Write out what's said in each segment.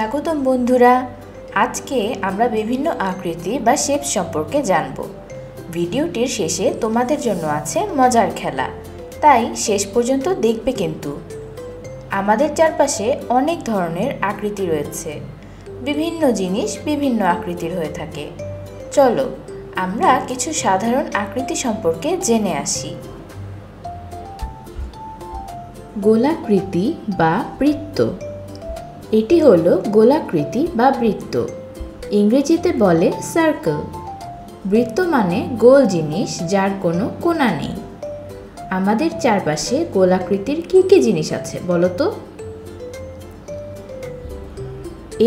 স্বাগতম বন্ধুরা। আজকে আমরা বিভিন্ন আকৃতি বা শেপ সম্পর্কে জানব। ভিডিওটির শেষে তোমাদের জন্য আছে মজার খেলা, তাই শেষ পর্যন্ত দেখবে কিন্তু। আমাদের চারপাশে অনেক ধরনের আকৃতি রয়েছে। বিভিন্ন জিনিস বিভিন্ন আকৃতির হয়ে থাকে। চলো আমরা কিছু সাধারণ আকৃতি সম্পর্কে জেনে আসি। গোলাকৃতি বা বৃত্ত। এটি হলো গোলাকৃতি বা বৃত্ত, ইংরেজিতে বলে সার্কেল। বৃত্ত মানে গোল জিনিস যার কোনো কোণা নেই। আমাদের চারপাশে গোলাকৃতির কী কী জিনিস আছে বলো তো?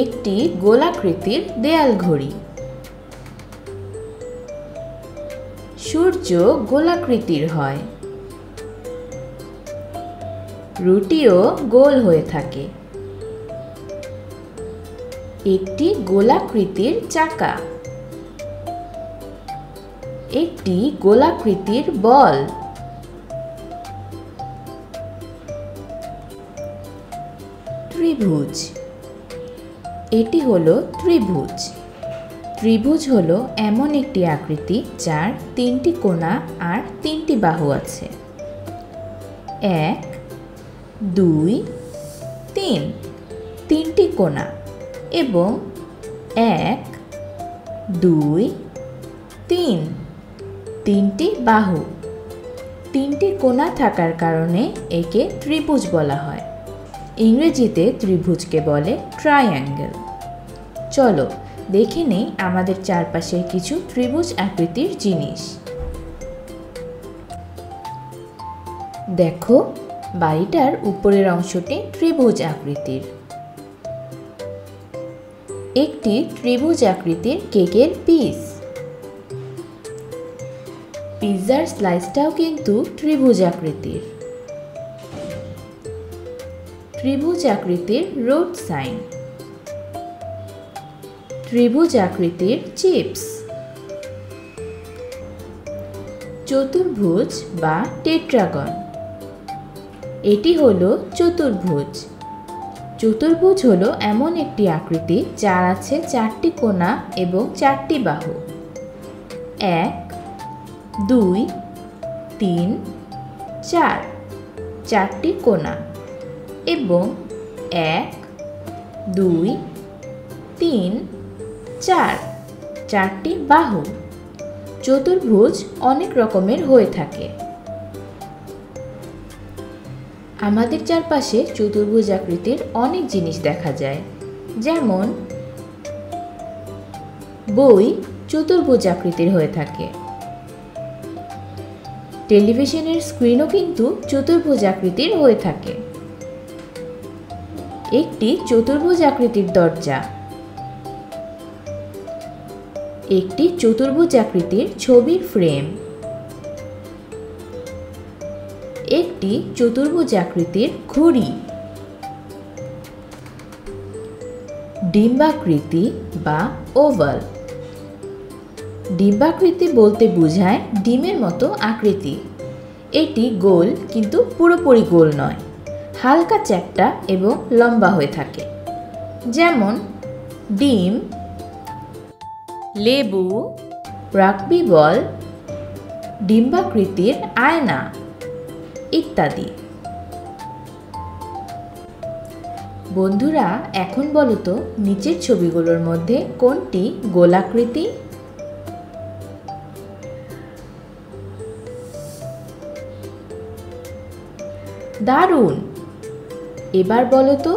একটি গোলাকৃতির দেয়াল ঘড়ি। সূর্য গোলাকৃতির হয়। রুটিও গোল হয়ে থাকে। একটি গোলাকৃতির চাকা। একটি গোলাকৃতির বল। ত্রিভুজ। এটি হলো ত্রিভুজ। ত্রিভুজ হলো এমন একটি আকৃতি যার তিনটি কোণা আর তিনটি বাহু আছে। 1, 2, 3 তিনটি কোণা এবং 1, 2, 3 তিনটি বাহু। তিনটি কোণা থাকার কারণে একে ত্রিভুজ বলা হয়। ইংরেজিতে ত্রিভুজকে বলে ট্রায়াঙ্গেল। চলো দেখে নেই আমাদের চারপাশের কিছু ত্রিভুজ আকৃতির জিনিস। দেখো, বাড়িটার উপরের অংশটি ত্রিভুজ আকৃতির। একটি ত্রিভুজ আকৃতির কেকের পিস। পিৎজার স্লাইসটাও কিন্তু ত্রিভুজ আকৃতির। ত্রিভুজ আকৃতির রোড সাইন। ত্রিভুজ আকৃতির চিপস। চতুর্ভুজ বা টেট্রাগন। এটি হলো চতুর্ভুজ। চতুর্ভুজ হলো এমন একটি আকৃতি যার আছে 4টি কোণা এবং 4টি বাহু। 1, 2, 3, 4 4টি কোণা এবং 1, 2, 3, 4 4টি বাহু। চতুর্ভুজ অনেক রকমের হয়ে থাকে। আমাদের চারপাশে চতুর্ভুজ আকৃতির অনেক জিনিস দেখা যায়, যেমন বই চতুর্ভুজ আকৃতির হয়ে থাকে। টেলিভিশনের স্ক্রিনও কিন্তু চতুর্ভুজ আকৃতির হয়ে থাকে। একটি চতুর্ভুজ আকৃতির দরজা। একটি চতুর্ভুজ আকৃতির ছবির ফ্রেম। একটি চতুর্ভুজ আকৃতির ঘড়ি। ডিম্বাকৃতি বা ওভাল। ডিম্বাকৃতি বলতে বোঝায় ডিমের মতো আকৃতি। এটি গোল কিন্তু পুরোপুরি গোল নয়, হালকা চ্যাপ্টা এবং লম্বা হয়ে থাকে। যেমন ডিম, লেবু, রাগবি বল, ডিম্বাকৃতির আয়না ইত্যাদি। বন্ধুরা, এখন বলো তো নিচের ছবিগুলোর মধ্যে কোনটি গোলাকৃতি? দারুণ! এবার বলো তো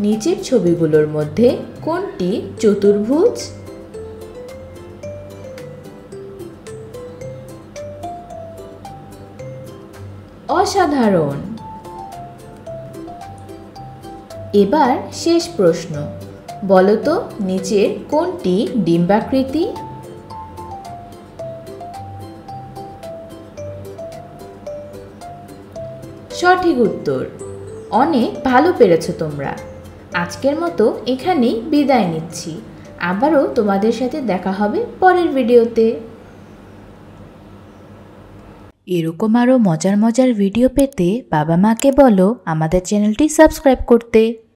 নিচের ছবিগুলোর মধ্যে কোনটি চতুর্ভুজ? অসাধারণ! এবার শেষ প্রশ্ন, বলো তো নিচের কোনটি ডিম্বাকৃতি? সঠিক উত্তর। অনেক ভালো পেরেছো তোমরা। আজকের মতো এখানেই বিদায় নিচ্ছি। আবারও তোমাদের সাথে দেখা হবে পরের ভিডিওতে। এরকম আরও মজার মজার ভিডিও পেতে বাবা মাকে বলো আমাদের চ্যানেলটি সাবস্ক্রাইব করতে।